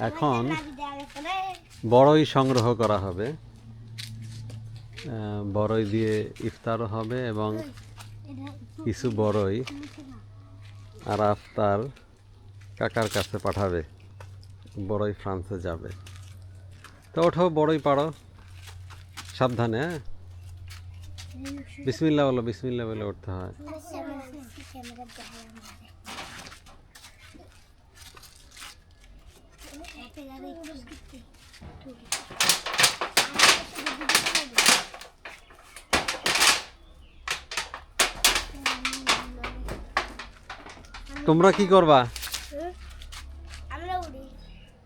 এখন বড়ই সংগ্রহ করা হবে, বড়ই দিয়ে ইফতারও হবে এবং কিছু বড়ই আরাফ তার কাকার কাছে পাঠাবে, বড়ই ফ্রান্সে যাবে। তো ওঠো, বড়ই পাড়ো, সাবধানে। হ্যাঁ, বিসমিল্লাহ বলো, বিসমিল্লাহ বলে উঠতে হয়। তোমরা কি করবা?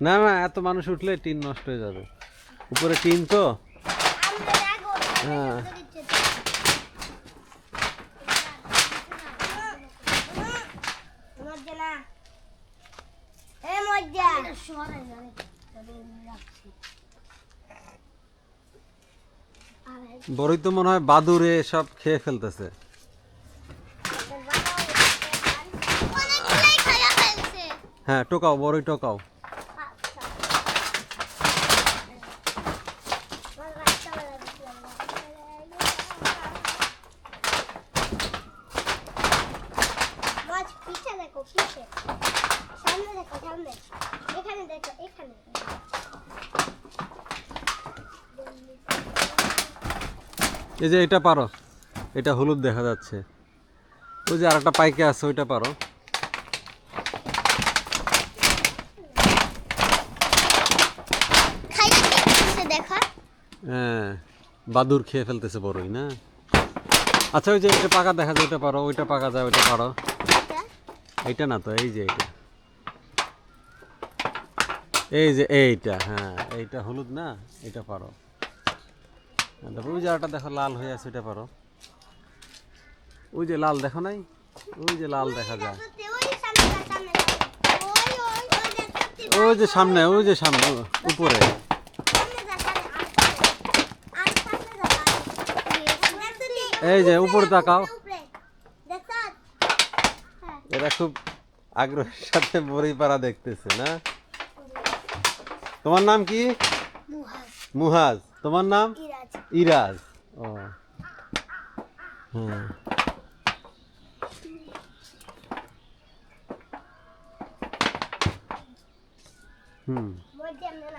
না না, এত মানুষ উঠলে টিন নষ্ট হয়ে যাবে, উপরে টিন তো। হ্যাঁ, বড়ই তো মনে হয় বাদুড়ে সব খেয়ে ফেলতেছে। হ্যাঁ, টোকাও, বড়ই টোকাও। এই যে এটা পারো, এটা হলুদ দেখা যাচ্ছে। ওই যে আর একটা পাইকে আছে, ওইটা পারো। হ্যাঁ, বাদুর খেয়ে ফেলতেছে বড়ই না। আচ্ছা, ওই যে এটা পাকা দেখা যায়, ওইটা পারো। ওইটা পাকা যায়, ওইটা পারো। এইটা না তো, এই যে এইটা, এই যে এইটা। হ্যাঁ, এইটা হলুদ না, এটা পারো। তারপর ওই যে আরেকটা দেখো লাল হয়ে আছে, ওইটা পারো। ওই যে লাল দেখো নাই, ওই যে লাল দেখা যায়, ওই যে সামনে, ওই যে সামনে উপরে। এই যে উপরে তাকাও। এরা খুব আগ্রহের সাথে বড়ি পাড়া দেখতেছে না। তোমার নাম কি? মুহাজ। তোমার নাম? ইরাজ। ও হ্যাঁ, হুম।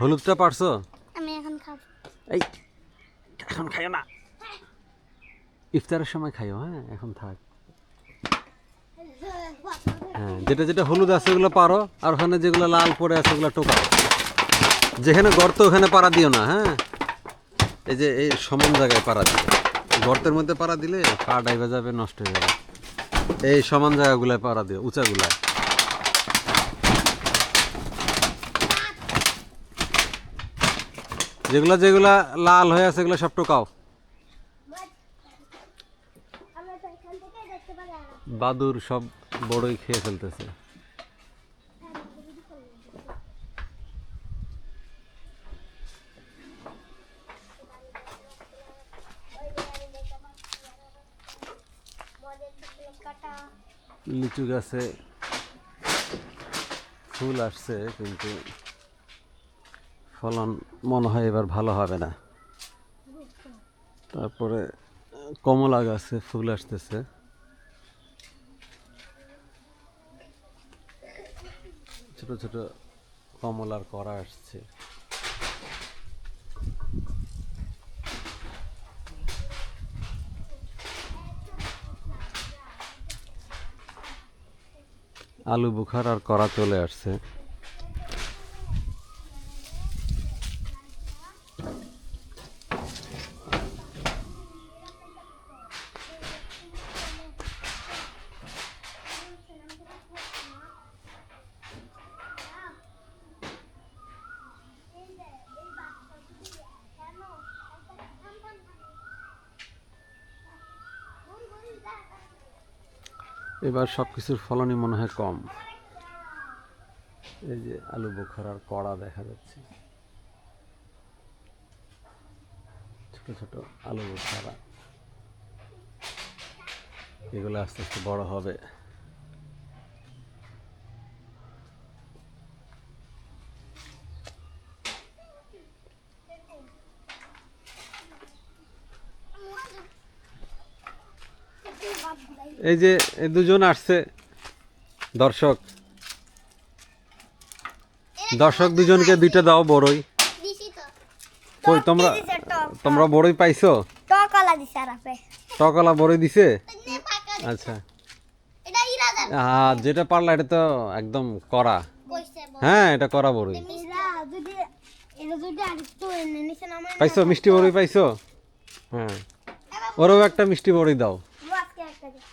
হলুদটা পারছো? আমি এখন খাবো। এই, এখন খাইও না, ইফতারের সময় খাইও। হ্যাঁ, এখন থাক। হ্যাঁ, যেটা যেটা হলুদ আছে ওগুলো পারো, আর ওখানে যেগুলো লাল পড়ে আছে ওগুলো টোকাও। যেখানে গর্ত ওখানে পাড়া দিও না। হ্যাঁ, এই যে এই সমান জায়গায় পাড়া দিও, গর্তের মধ্যে পাড়া দিলে পা ডাইবা যাবে, নষ্ট হয়ে যাবে। এই সমান জায়গাগুলায় পাড়া দিও, উঁচাগুলায়। যেগুলা যেগুলা লাল হয়ে আছে এগুলো সব টোকাও। বাদুর সব বড়ই খেয়ে ফেলতেছে। লিচু গাছে ফুল আসছে, কিন্তু ফলন মনে হয় এবার ভালো হবে না। তারপরে কমলা গাছে ফুল আসতেছে। ছোট ছোট কমলার করা আসছে। আলু বুখার আর করা চলে আসছে। এবার সব কিছুর ফলনই মনে হয় কম। এই যে আলু বোখারার কড়া দেখা যাচ্ছে, ছোট ছোট আলু বোখারা, এগুলো আস্তে আস্তে বড় হবে। এই যে এই দুজন আসছে দর্শক, দর্শক দুজনকে দুইটা দাও বড়ই। দিছি তো কই তোমরা, তোমরা বড়ই পাইছো? টকলা দিছে আর আপে টকলা বড়ই দিছে? নে পাকা আচ্ছা, এটা ইরাদা যেটা পারলা এটা তো একদম করা। কইছে হ্যাঁ এটা করা বড়ই। এটা যদি আরেকটু এনে নিছে না আমার পাইছো মিষ্টি বড়ই পাইছো? হ্যাঁ, ওরও একটা মিষ্টি বড়ই দাও। আজকে একটা দিই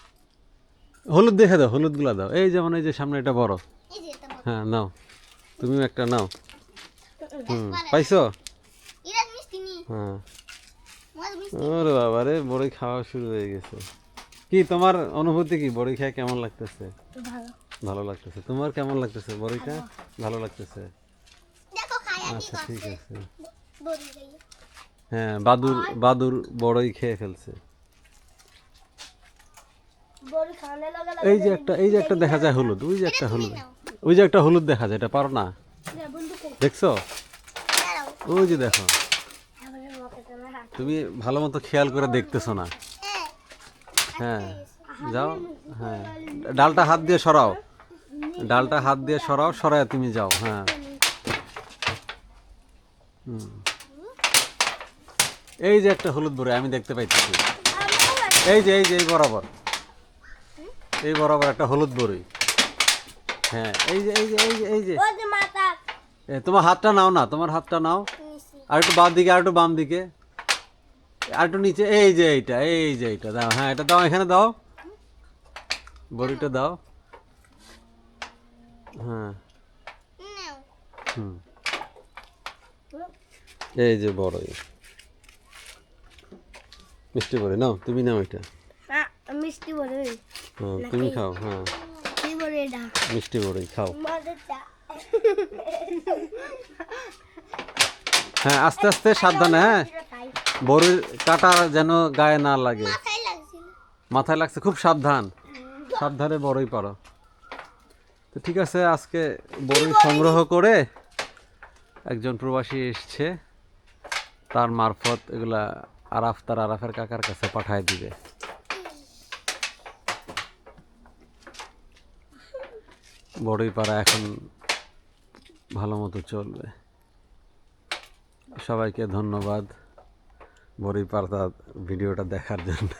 হলুদ দেখে দাও, হলুদগুলা দাও। এই যেমন এই যে সামনে এটা বড়। এই যে এটা বড় হ্যাঁ নাও, তুমিও একটা নাও। পাইছো? ইরাদ মিষ্টি নি হ্যাঁ। মজ মিষ্টি ওরে বাবা রে, বড়ি খাওয়া শুরু হয়ে গেছে। কি তোমার অনুভূতি কি, বড়ি খেয়ে কেমন লাগতেছে? ভালো ভালো লাগতেছে। তোমার কেমন লাগতেছে বড়িটা? ভালো লাগতেছে। দেখো খায়া কি আচ্ছা ঠিক করছে আছে। বড়ি যাই হ্যাঁ, বাদুর বড়ই খেয়ে ফেলছে। বড়ি খাওয়ালে লাগা এই যে একটা দেখা যায় হলুদ, ওই যে একটা হলুদ, ওই যে একটা হলুদ দেখা যায়, এটা পারো না? বন্ধু কই দেখছো? দাঁড়াও ওই যে দেখো, আমার মুখে তোমার হাত তুমি ভালো মতো খেয়াল করে দেখতেছো না। হ্যাঁ হ্যাঁ যাও, হ্যাঁ ডালটা হাত দিয়ে সরাও, ডালটা হাত দিয়ে সরাও, সরায় তুমি যাও। হ্যাঁ হুম। এই যে একটা হলুদ বড়ি আমি দেখতে পাইতেছি, এই বরাবর, এই বরাবর একটা হলুদ বড়ি। হ্যাঁ এই যে ওই যে মাথা তোমার হাতটা নাও না, তোমার হাতটা নাও, নিছি আর একটু বাম দিকে, আর একটু বাম দিকে, আর একটু নিচে। এই যে এইটা দাও। হ্যাঁ এটা দাও, এখানে দাও, বড়িটা দাও। হ্যাঁ নাও হুম, এই যে বড়ই মিষ্টি বড়ি নাও, তুমি নাও এটা। মিষ্টি বড়ি হ্যাঁ তুমি খাও। হ্যাঁ কি বড়ি এটা মিষ্টি বড়ি খাও। মজাটা হ্যাঁ আস্তে আস্তে সাবধানে। হ্যাঁ বড়ির কাটা যেন গায়ে না লাগে। মাথায় লাগছিল মাথায় লাগছে, খুব সাবধান, সাবধানে বড়ই পারো। তো ঠিক আছে, আজকে বড়ি সংগ্রহ করে একজন প্রবাসী এসছে, তার মারফত এগুলা তার আরাফের কাকার কাছে পাঠায় দিবে। বড়ই পাড়া এখন ভালো মতো চলবে। সবাইকে ধন্যবাদ বড়ই পাড়া ভিডিওটা দেখার জন্য।